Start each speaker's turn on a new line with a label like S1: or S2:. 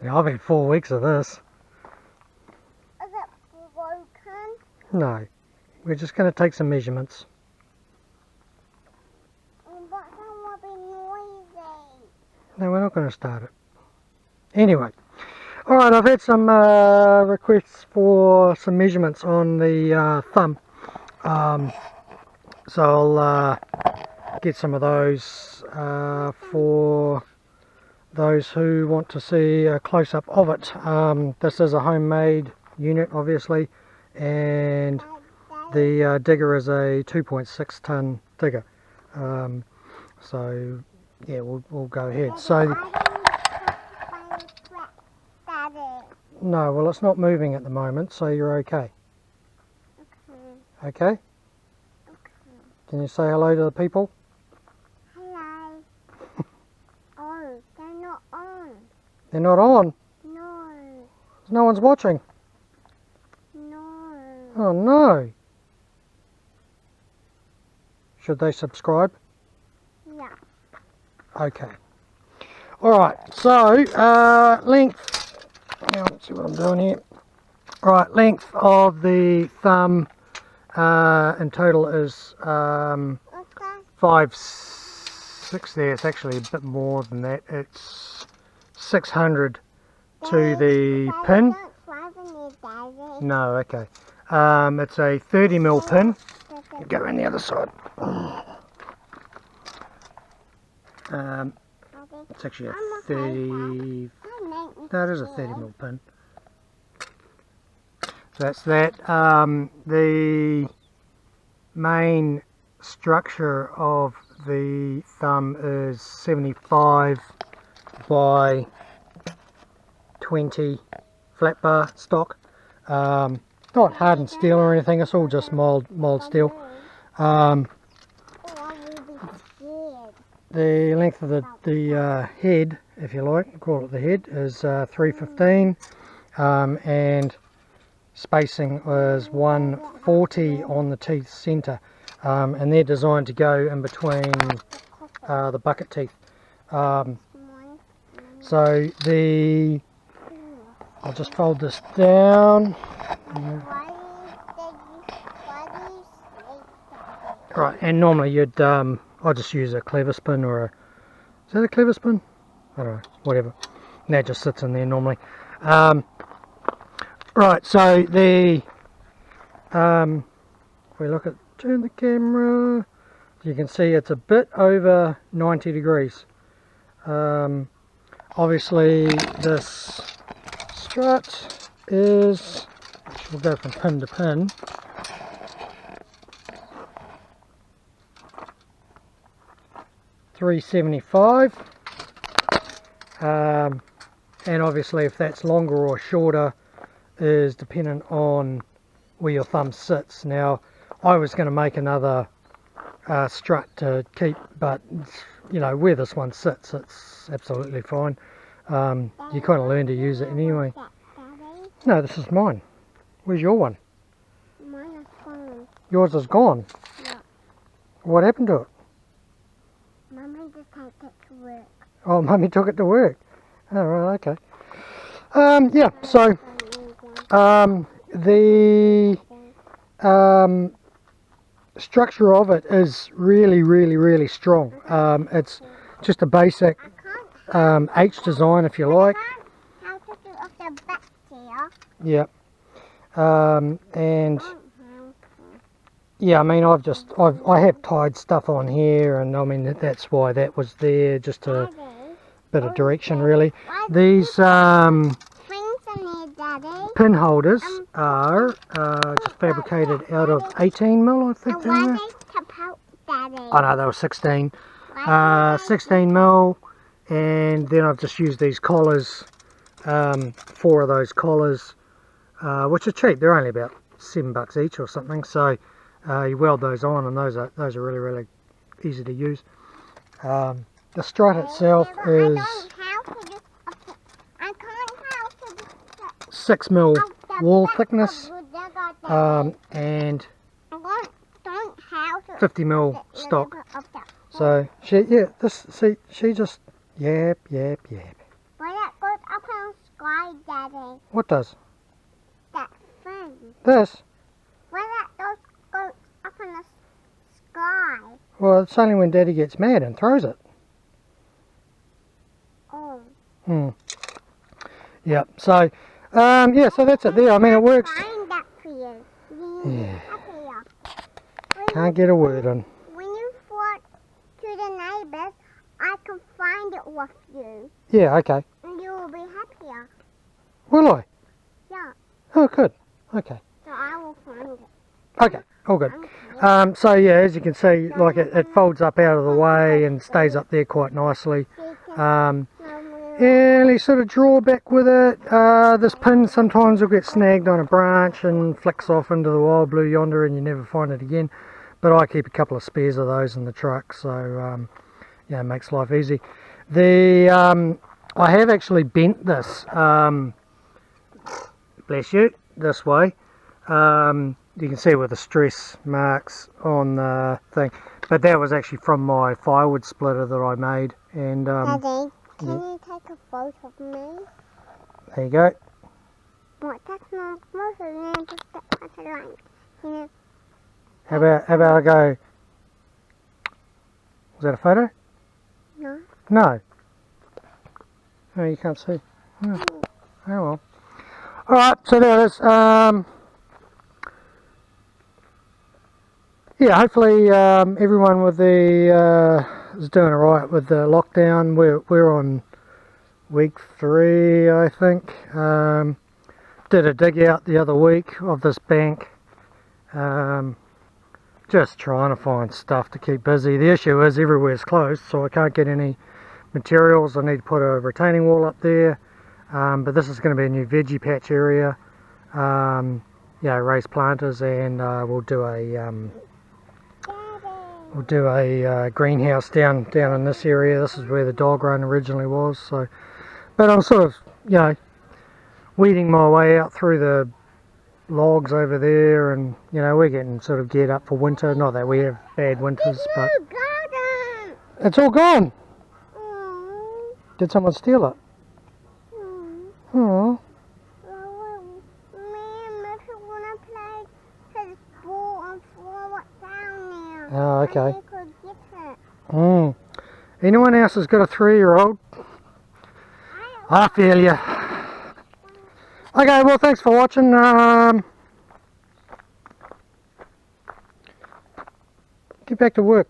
S1: Yeah, I've had 4 weeks of this.
S2: Is it broken?
S1: No, we're just going to take some measurements.
S2: But that will be noisy.
S1: No, we're not going to start it. Anyway, alright, I've had some requests for some measurements on the thumb. So I'll get some of those for those who want to see a close-up of it. This is a homemade unit, obviously, and the digger is a 2.6 ton digger. So yeah, we'll go ahead. So no, well, it's not moving at the moment, so you're okay. Okay? Can you say hello to the people?
S2: Hello. Oh, they're not on.
S1: They're not on?
S2: No.
S1: No one's watching?
S2: No.
S1: Oh no. Should they subscribe?
S2: Yeah.
S1: Okay. Alright, so length. Now, let's see what I'm doing here. Alright, length of the thumb in total is 5'6" there. It's actually a bit more than that. It's 600 to the pin. No, okay. It's a 30mm pin. Go around the other side. It's actually a 30. That is a 30mm pin. So that's that. The main structure of the thumb is 75 by 20 flat bar stock. Not hardened steel or anything. It's all just mold steel. The length of the head, if you like, call it the head, is 315, and spacing is 140 on the teeth centre, and they're designed to go in between the bucket teeth. So I'll just fold this down. Right, and normally you'd I'll just use a clever spin or is that a clever spin? I don't know, whatever. And that just sits in there normally. Right, so the if we turn the camera, you can see it's a bit over 90 degrees. Obviously this strut is, we'll go from pin to pin. $375, and obviously if that's longer or shorter is dependent on where your thumb sits. Now I was going to make another strut to keep, but you know where this one sits, it's absolutely fine. You kind of learn to use it anyway. No, this is mine. Where's your one?
S2: Mine is gone.
S1: Yours is gone?
S2: Yeah.
S1: What happened to it?
S2: Mummy just take it to work.
S1: Oh, Mummy took it to work. Oh, right, okay. Yeah, so the structure of it is really strong. It's just a basic H design, if you like.
S2: How to get off the back here?
S1: Yeah. And yeah, I mean, I have tied stuff on here, and I mean that's why that was there, just a bit of direction really. These pin holders are just fabricated out of 18mm, I think they were. Oh no, they were 16. 16mm, and then I've just used these collars, 4 of those collars, which are cheap. They're only about $7 each or something. So you weld those on, and those are really easy to use. The strut itself is 6mm wall thickness, and 50mm stock. So she just yap.
S2: Well, that goes up in the sky, Daddy.
S1: What does?
S2: That thing.
S1: This?
S2: Well, that goes up in the sky.
S1: Well, it's only when Daddy gets mad and throws it.
S2: Oh.
S1: Yep. So, yeah. So that's it there. I mean, it works.
S2: Find that for you.
S1: Yeah.
S2: Up here.
S1: Can't get a word in.
S2: When you fought to the neighbors, I can find it with you.
S1: Yeah. Okay.
S2: And you will be happier.
S1: Will I?
S2: Yeah.
S1: Oh, good. Okay.
S2: So I will find it.
S1: Okay. All good.
S2: Okay.
S1: So yeah, as you can see, like it folds up out of the way and stays up there quite nicely. And you sort of draw back with it. This pin sometimes will get snagged on a branch and flicks off into the wild blue yonder and you never find it again. But I keep a couple of spares of those in the truck, so yeah, it makes life easy. I have actually bent this, bless you, this way. You can see with the stress marks on the thing, but that was actually from my firewood splitter that I made. And
S2: Daddy, can you take a photo of me?
S1: there you go.
S2: What? That's not a photo. You just get a line. You
S1: How about I go? Was that a photo?
S2: No.
S1: No. Oh, you can't see. Oh, oh well. All right. So there it is. Yeah, hopefully everyone with the is doing alright with the lockdown. We're on week 3, I think. Did a dig out the other week of this bank. Just trying to find stuff to keep busy. The issue is everywhere's closed, so I can't get any materials. I need to put a retaining wall up there. But this is going to be a new veggie patch area. Yeah, raised planters, and we'll do a greenhouse down in this area. This is where the dog run originally was. So, but I'm sort of, you know, weeding my way out through the logs over there, and you know, we're getting sort of geared up for winter. Not that we have bad winters, but
S2: garden.
S1: it's all gone.
S2: Oh.
S1: Did someone steal it? Oh. Oh, okay. Anyone else has got a 3-year-old? I feel you. Okay, well, thanks for watching. Get back to work.